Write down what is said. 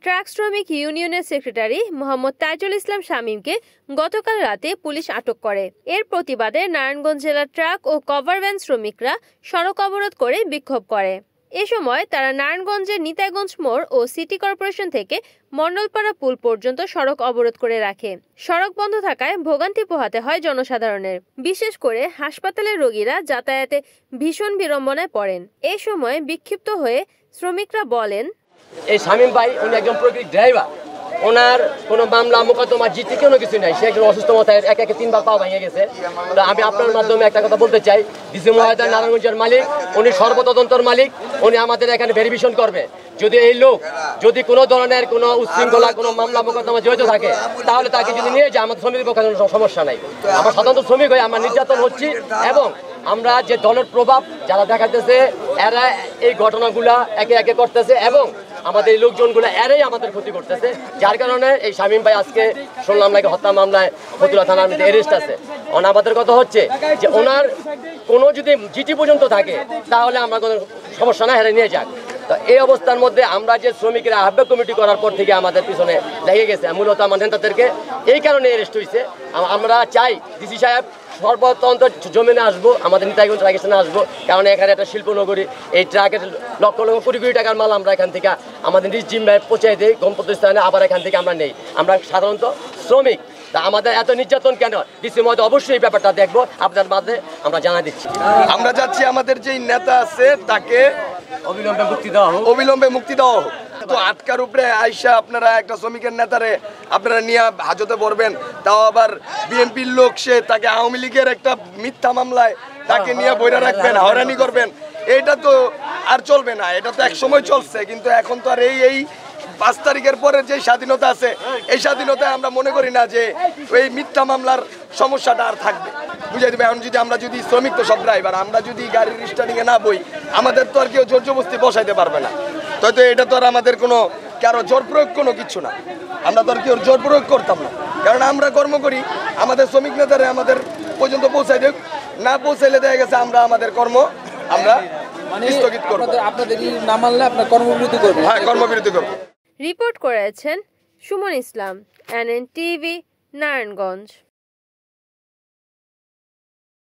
Truck শ্রমিক ইউনিয়নের secretary Mohammad Taijul ইসলাম শামীমকে গতকাল রাতে পুলিশ আটক করে। এর প্রতিবাদে নারায়ণগঞ্জ জেলার ট্রাক ও কভার ভ্যান শ্রমিকরা সড়ক অবরোধ করে বিক্ষোভ করে। এ সময় তারা নারায়ণগঞ্জের নিতাইগঞ্জ মোড় ও সিটি কর্পোরেশন থেকে মণ্ডলপাড়া পুল পর্যন্ত সড়ক অবরোধ করে রাখে। সড়ক বন্ধ থাকায় ভোগান্তি পোহাতে হয় জনসাধারণের, বিশেষ করে হাসপাতালের রোগীরা যাতায়াতে ভীষণ বিড়ম্বনায় পড়েন। এ সময় বিক্ষিপ্ত হয়ে শ্রমিকরা বলেন, এই শামীম ভাই উনি একজন প্রকৃত ড্রাইভার, ওনার কোনো মামলা মোকদ্দমা জিতে কোনো কিছু নাই, সে একজন অসুস্থ মাথায় একে 3বার পা ভেঙে গেছে। তো আমি আপনার মাধ্যমে একটা কথা বলতে চাই, ডিসি মহোদয় নারায়ণগঞ্জের মালিক, উনি সর্বতদন্তর মালিক, উনি আমাদের এখানে ভেরিফিকেশন করবে। যদি এই লোক যদি কোনো ধরনের কোনো উচ্ছৃঙ্খলা কোনো মামলা মোকদ্দমা জড়িত থাকে তাহলে তাকে যদি নিয়ে যায়, আমাদের শ্রমিকের পক্ষে কোনো সমস্যা নাই। আমরা সাধারণত শ্রমিক হয়ে আমরা নির্যাতন হচ্ছি এবং আমরা যে দলের প্রভাব যারা দেখাতেছে এরা এই ঘটনাগুলা একে একে করতেছে এবং আমাদের এই লোকজনগুলো এরাই আমাদের ক্ষতি করতেছে, যার কারণে এই শামীম ভাই আজকে শুনলাম নাকি হত্যা মামলায় ফতুল্লা থানার মধ্যে অ্যারেস্ট আছে। আমাদের কথা হচ্ছে যে ওনার কোনো যদি জিটি পর্যন্ত থাকে তাহলে আমরা কোনো সমস্যা না, হেরে নিয়ে যাক। তো এই অবস্থার মধ্যে আমরা যে শ্রমিকেরা আহ্বায়ক কমিটি করার পর থেকে আমাদের পিছনে লেগে গেছে, মূলত আমার নেতাদেরকে এই কারণে অ্যারেস্ট হয়েছে। আমরা চাই ডিসি সাহেব সর্বতন্ত্র জমিনে আসবো, আমাদের নিতাইগঞ্জ ট্রাক স্টেশনে আসবো, কারণ এখানে একটা শিল্পনগরী, এই ট্রাকের লক্ষ লক্ষ কোটি কোটি টাকার মাল আমরা এখান থেকে আমাদের নিজ জিম্মায় পৌঁছাই দিই গন্তব্যস্থানে, আবার এখান থেকে আমরা নেই। আমরা সাধারণত শ্রমিক, তা আমাদের এত নির্যাতন কেন? ডিসি মহোদয় অবশ্যই এই ব্যাপারটা দেখবো, আপনার মাঝে আমরা জানা দিচ্ছি। আমরা চাচ্ছি আমাদের যেই নেতা আছে তাকে অবিলম্বে মুক্তি দেওয়া হোক, অবিলম্বে মুক্তি দেওয়া হোক। তো আটকার উপরে আইসা আপনারা একটা শ্রমিকের নেতারে আপনারা নিয়ে হাজতে পড়বেন, তাও আবার বিএনপির লোক, সে তাকে আওয়ামী লীগের একটা মিথ্যা মামলায় তাকে নিয়ে বইরা রাখবেন, হয়রানি করবেন, এইটা তো আর চলবে না। এটা তো এক সময় চলছে, কিন্তু এখন তো আর এই 5 তারিখের পরে যে স্বাধীনতা আছে এই স্বাধীনতায় আমরা মনে করি না যে ওই মিথ্যা মামলার সমস্যাটা আর থাকবে। বুঝাই দেবে, এখন যদি আমরা যদি শ্রমিক তো সব ড্রাইভার, আমরা যদি গাড়ির স্টার্টিংয়ে না বই, আমাদের তো আর কেউ জোর জবরদস্তি বসাইতে পারবে না। তো এটা তো আর আমাদের কোনো কারো জোর প্রয়োগ কোনো কিছু না, আমরা তো আর কেউ জোর প্রয়োগ করতাম না, কারণ আমরা কর্ম করি। আমাদের শ্রমিক নেতারা আমাদের পর্যন্ত পৌঁছাই দেখ, না পৌঁছাইলে দেখা গেছে আমরা আমাদের কর্ম আমরা স্থগিত করব। আপনাদের না মানলে আপনার কর্মবিরতি করবেন? হ্যাঁ, কর্মবিরতি করব। রিপোর্ট করেছেন সুমন ইসলাম, NN TV, নারায়ণগঞ্জ।